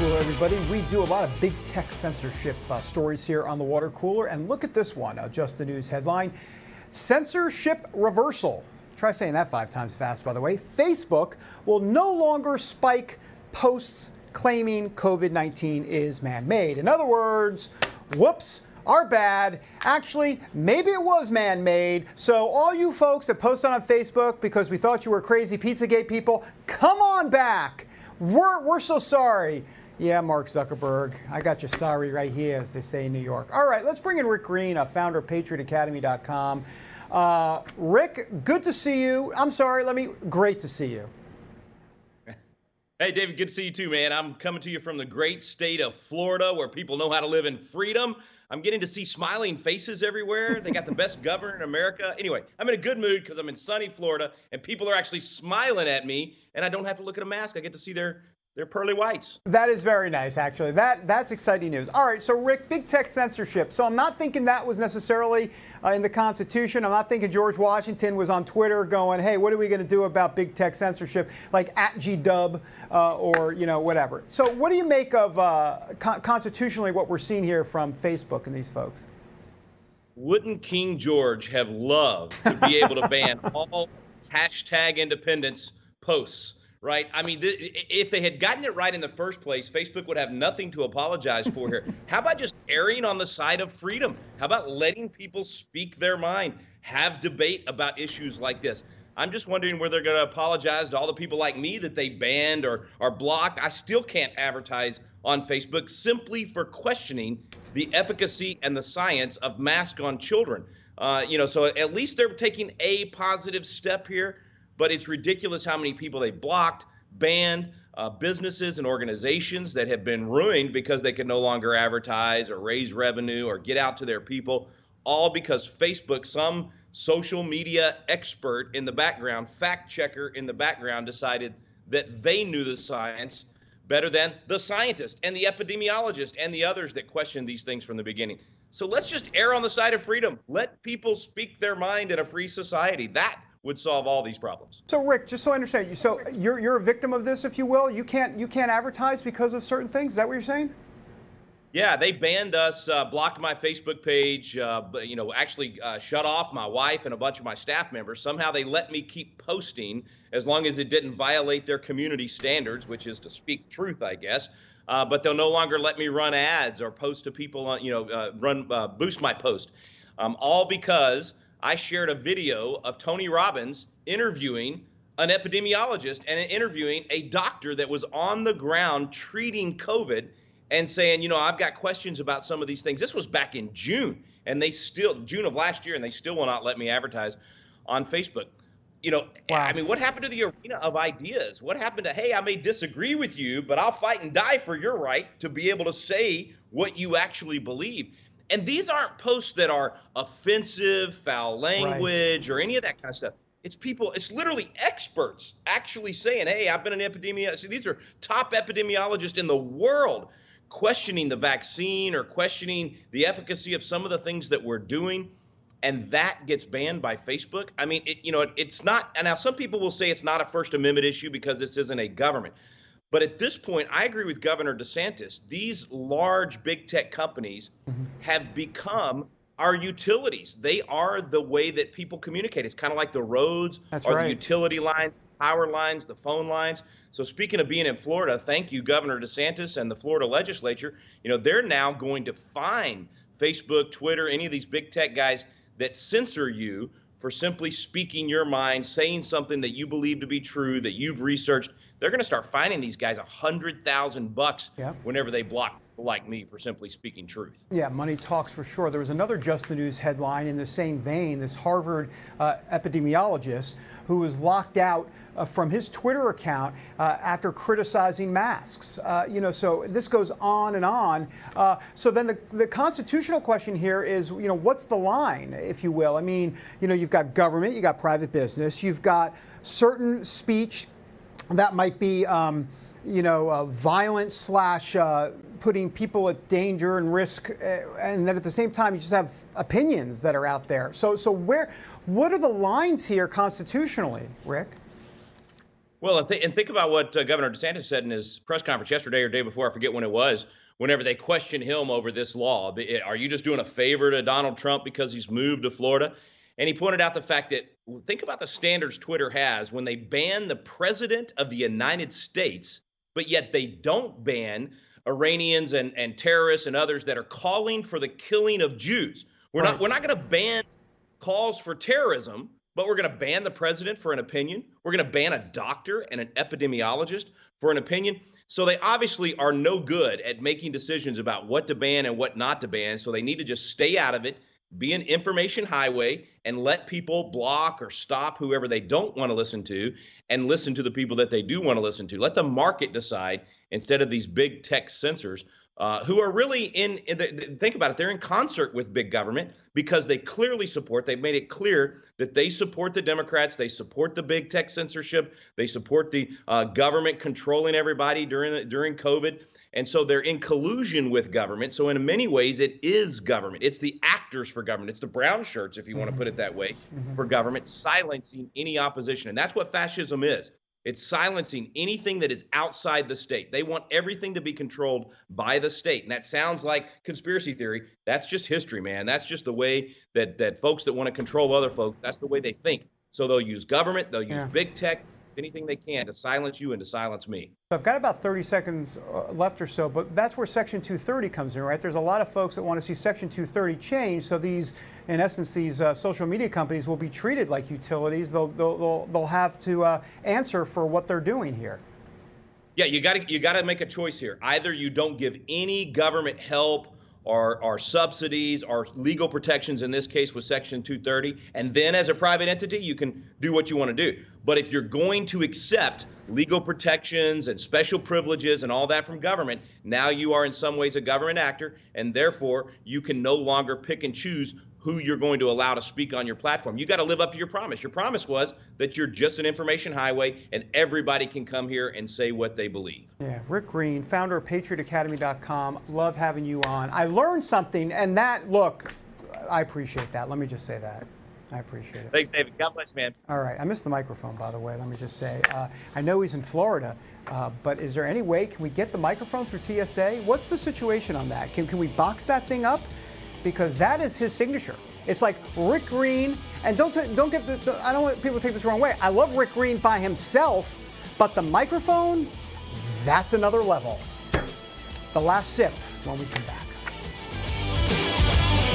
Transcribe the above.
Cooler, everybody. We do a lot of big tech censorship stories here on the Water Cooler. And look at this one, just the news headline. Censorship reversal. Try saying that 5 times fast, by the way. Facebook will no longer spike posts claiming COVID-19 is man-made. In other words, whoops, our bad. Actually, maybe it was man-made. So all you folks that posted on Facebook because we thought you were crazy Pizzagate people, come on back. We're so sorry. Yeah, Mark Zuckerberg, I got you sorry right here, as they say in New York. All right, let's bring in Rick Green, founder of PatriotAcademy.com. Rick, good to see you. I'm sorry, great to see you. Hey, David, good to see you too, man. I'm coming to you from the great state of Florida, where people know how to live in freedom. I'm getting to see smiling faces everywhere. They got the best governor in America. Anyway, I'm in a good mood because I'm in sunny Florida and people are actually smiling at me and I don't have to look at a mask. I get to see their pearly whites. That is very nice, actually. That's exciting news. All right, so Rick, big tech censorship. So I'm not thinking that was necessarily in the Constitution. I'm not thinking George Washington was on Twitter going, hey, what are we going to do about big tech censorship, like @GDub or, whatever. So what do you make of constitutionally what we're seeing here from Facebook and these folks? Wouldn't King George have loved to be able to ban all #independence posts? Right? I mean, if they had gotten it right in the first place, Facebook would have nothing to apologize for here. How about just erring on the side of freedom? How about letting people speak their mind, have debate about issues like this? I'm just wondering whether they're going to apologize to all the people like me that they banned or blocked. I still can't advertise on Facebook simply for questioning the efficacy and the science of masks on children. So at least they're taking a positive step here. But it's ridiculous how many people they blocked, banned, businesses and organizations that have been ruined because they can no longer advertise or raise revenue or get out to their people, all because Facebook, some social media expert in the background, fact checker in the background, decided that they knew the science better than the scientist and the epidemiologist and the others that questioned these things from the beginning. So let's just err on the side of freedom. Let people speak their mind in a free society. That would solve all these problems. So Rick, just so I understand, so you're a victim of this, if you will. You can't advertise because of certain things. Is that what you're saying? Yeah, they banned us, blocked my Facebook page, actually shut off my wife and a bunch of my staff members. Somehow they let me keep posting as long as it didn't violate their community standards, which is to speak truth, I guess. But they'll no longer let me run ads or post to people, boost my post, all because I shared a video of Tony Robbins interviewing an epidemiologist and interviewing a doctor that was on the ground treating COVID and saying, I've got questions about some of these things. This was back in June, and June of last year, and they still will not let me advertise on Facebook. Wow. I mean, what happened to the arena of ideas? What happened to, hey, I may disagree with you, but I'll fight and die for your right to be able to say what you actually believe? And these aren't posts that are offensive, foul language, or any of that kind of stuff. It's literally experts actually saying, hey, I've been an epidemiologist. See, these are top epidemiologists in the world questioning the vaccine or questioning the efficacy of some of the things that we're doing. And that gets banned by Facebook. I mean, it's not. And now some people will say it's not a First Amendment issue because this isn't a government. But at this point, I agree with Governor DeSantis. These large big tech companies have become our utilities. They are the way that people communicate. It's kind of like the roads the utility lines, power lines, the phone lines. So speaking of being in Florida, thank you, Governor DeSantis and the Florida legislature. They're now going to fine Facebook, Twitter, any of these big tech guys that censor you for simply speaking your mind, saying something that you believe to be true, that you've researched. They're going to start fining these guys $100,000 whenever they block people like me for simply speaking truth. Yeah, money talks for sure. There was another Just the News headline in the same vein, this Harvard epidemiologist who was locked out from his Twitter account after criticizing masks. So this goes on and on. So then the constitutional question here is, what's the line, if you will? I mean, you've got government, you've got private business, you've got certain speech that might be, violent / putting people at danger and risk, and then at the same time you just have opinions that are out there. So what are the lines here constitutionally, Rick? Well, and think about what Governor DeSantis said in his press conference yesterday or day before, I forget when it was, whenever they questioned him over this law. Are you just doing a favor to Donald Trump because he's moved to Florida? And he pointed out the fact that, think about the standards Twitter has when they ban the president of the United States, but yet they don't ban Iranians and terrorists and others that are calling for the killing of Jews. We're not going to ban calls for terrorism, but we're going to ban the president for an opinion. We're going to ban a doctor and an epidemiologist for an opinion. So they obviously are no good at making decisions about what to ban and what not to ban. So they need to just stay out of it, be an information highway, and let people block or stop whoever they don't want to listen to and listen to the people that they do want to listen to. Let the market decide instead of these big tech censors who are really think about it, they're in concert with big government because they've made it clear that they support the Democrats, they support the big tech censorship, they support the government controlling everybody during COVID. And so they're in collusion with government. So in many ways, it is government. It's the actors for government. It's the brown shirts, if you want to put it that way, for government, silencing any opposition. And that's what fascism is. It's silencing anything that is outside the state. They want everything to be controlled by the state. And that sounds like conspiracy theory. That's just history, man. That's just the way that folks that want to control other folks, that's the way they think. So they'll use government, they'll use big tech, anything they can to silence you and to silence me. I've got about 30 seconds left or so, but that's where Section 230 comes in, right? There's a lot of folks that want to see Section 230 change. So these, in essence, these social media companies will be treated like utilities. They'll have to answer for what they're doing here. Yeah, you got to make a choice here. Either you don't give any government help or subsidies or legal protections, in this case with Section 230, and then as a private entity, you can do what you want to do. But if you're going to accept legal protections and special privileges and all that from government, now you are in some ways a government actor, and therefore you can no longer pick and choose who you're going to allow to speak on your platform. You got to live up to your promise. Your promise was that you're just an information highway and everybody can come here and say what they believe. Yeah, Rick Green, founder of PatriotAcademy.com. Love having you on. I learned something, and that, look, I appreciate that. Let me just say that. I appreciate it. Thanks, David. God bless, man. All right. I missed the microphone, by the way. Let me just say. I know he's in Florida, but is there any way, can we get the microphone through TSA? What's the situation on that? Can we box that thing up? Because that is his signature. It's like Rick Green, and don't get I don't want people to take this the wrong way. I love Rick Green by himself, but the microphone, that's another level. The last sip when we come back.